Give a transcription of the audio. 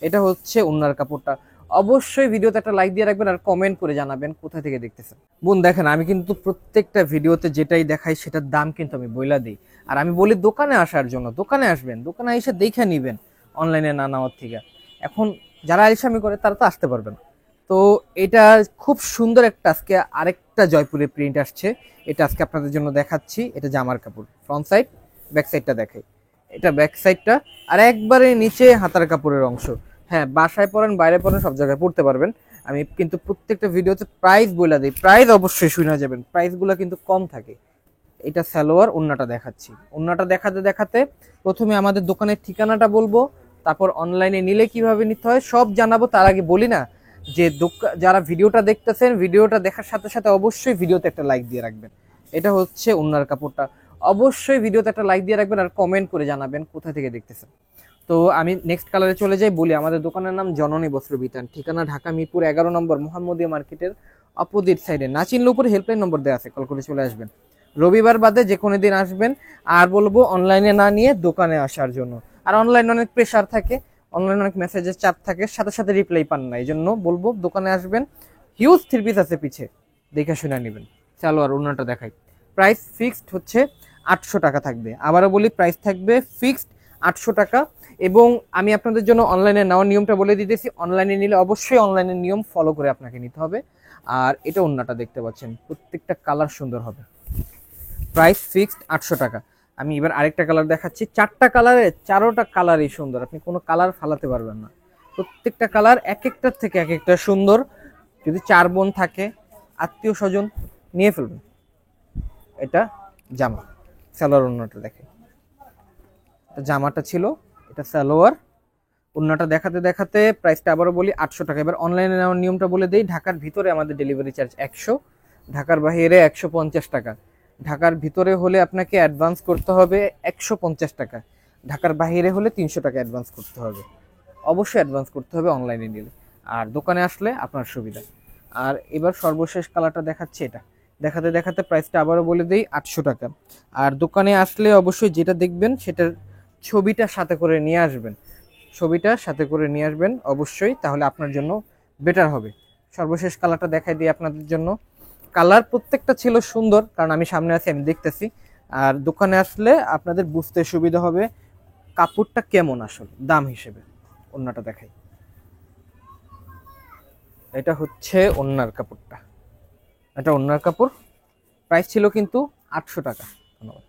এটা হচ্ছে ওন্নার কাপড়টা। অবশ্যই ভিডিওতে একটা লাইক দিয়ে রাখবেন আর কমেন্ট করে জানাবেন কোথা থেকে দেখতেছেন। বোন দেখেন, আমি কিন্তু প্রত্যেকটা ভিডিওতে যেটাই দেখাই সেটার দাম কিন্তু আমি বইলা দিই। আর আমি বলি দোকানে আসার জন্য, দোকানে আসবেন, দোকানে এসে দেখে নিবেন অনলাইনে না নেওয়ার থেকে। এখন যারা আলসামি করে তারা তো আসতে পারবেন। তো এটা খুব সুন্দর একটা, আজকে আরেকটা জয়পুরের প্রিন্ট আসছে। এটা আজকে আপনাদের জন্য দেখাচ্ছি। এটা জামার কাপড়, ফ্রন্ট সাইড, ব্যাক সাইডটা দেখাই। এটা ব্যাক সাইডটা, আর একবারে নিচে হাতার কাপড়ের অংশ। হ্যাঁ, বাসায় পরেন, বাইরে পরেন, সব জায়গায় পড়তে পারবেন। আমি কিন্তু প্রত্যেকটা ভিডিওতে প্রাইস বলে দিই, প্রাইস অবশ্যই শুনে যাবেন, প্রাইসগুলো কিন্তু কম থাকে। এটা সালোয়ার, ওন্নাটা দেখাচ্ছি। ওন্নাটা দেখাতে দেখাতে প্রথমে আমাদের দোকানের ঠিকানাটা বলবো, তারপর অনলাইনে নিলে কিভাবে নিতে হয় সব জানাবো। তার আগে বলি না যে যারা ভিডিওটা দেখতেছেন, ভিডিওটা দেখার সাথে সাথে অবশ্যই ভিডিওতে একটা লাইক দিয়ে রাখবেন। এটা হচ্ছে ওন্নার কাপড়টা। অবশ্যই ভিডিওতে একটা লাইক দিয়ে রাখবেন আর কমেন্ট করে জানাবেন কোথা থেকে দেখতেছেন। তো আমি নেক্সট কালারে চলে যাই। বলি আমাদের দোকানের নাম জননী বস্ত্র বিতান, ঠিকানা ঢাকা মিরপুর 11 নম্বর মোহাম্মদিয়া মার্কেটের অপোজিট সাইডে। না চিনলে উপরে হেল্পলাইন নম্বর দেওয়া আছে, কল করে চলে আসবেন। রবিবার বাদে যে কোনো দিন আসবেন। আর বলবো অনলাইনে না নিয়ে দোকানে আসার জন্য। আর অনলাইনে অনেক প্রেশার থাকে, অনলাইনে অনেক মেসেজের চাপ থাকে, সাথে সাথে রিপ্লাই পান না, এই জন্য বলবো দোকানে আসবেন। হিউজ থ্রি পিস আছে পিছে, দেখে শুনে নেবেন। চলো আর অন্যটা দেখাই। প্রাইস ফিক্সড হচ্ছে 800 টাকা থাকবে। আবারও বলি, প্রাইস থাকবে ফিক্সড 800 টাকা। এবং আমি আপনাদের জন্য অনলাইনে নেওয়ার নিয়মটা বলে দিতেছি। অনলাইনে নিলে অবশ্যই অনলাইনের নিয়ম ফলো করে আপনাকে নিতে হবে। আর এটা অন্যটা দেখতে পাচ্ছেন, প্রত্যেকটা কালার সুন্দর হবে। প্রাইস ফিক্সড 800 টাকা। আমি এবার আরেকটা কালার দেখাচ্ছি। চারটা কালারে, চারোটা কালারই সুন্দর, আপনি কোনো কালার ফালাতে পারবেন না। প্রত্যেকটা কালার এক একটার থেকে এক একটা সুন্দর। যদি 4 বোন থাকে, আত্মীয় স্বজন, নিয়ে ফেলবেন। এটা জামা, সালোয়ার ওন্নাটা দেখে। জামাটা ছিল, এটা সালোয়ার। ওন্নাটা দেখাতে দেখাতে প্রাইসটা আবারও বলি 800 টাকা। এবার অনলাইনে নেওয়ার নিয়মটা বলে দিই। ঢাকার ভিতরে আমাদের ডেলিভারি চার্জ 100, ঢাকার বাইরে 150 টাকা। ঢাকার ভিতরে হলে আপনাকে অ্যাডভান্স করতে হবে 150 টাকা, ঢাকার বাইরে হলে 300 টাকা অ্যাডভান্স করতে হবে। অবশ্যই অ্যাডভান্স করতে হবে অনলাইনে নিলে। আর দোকানে আসলে আপনার সুবিধা। আর এবার সর্বশেষ কালারটা দেখাচ্ছি। এটা দেখাতে দেখাতে প্রাইসটা আবারও বলে দিই 800 টাকা। আর দোকানে আসলে অবশ্যই যেটা দেখবেন সেটার ছবিটা সাথে করে নিয়ে আসবেন, ছবিটা সাথে করে নিয়ে আসবেন অবশ্যই, তাহলে আপনার জন্য বেটার হবে। সর্বশেষ কালারটা দেখাই দিই আপনাদের জন্য। কালার প্রত্যেকটা ছিল সুন্দর, কারণ আমি সামনে আছি, আমি দেখতেছি। আর দোকানে আসলে আপনাদের বুঝতে সুবিধা হবে কাপড়টা কেমন আসলে দাম হিসেবে। ওন্নাটা দেখাই। এটা হচ্ছে ওন্নার কাপড়টা, এটা ওন্নার কাপড়। প্রাইস ছিল কিন্তু 800 টাকা। ধন্যবাদ।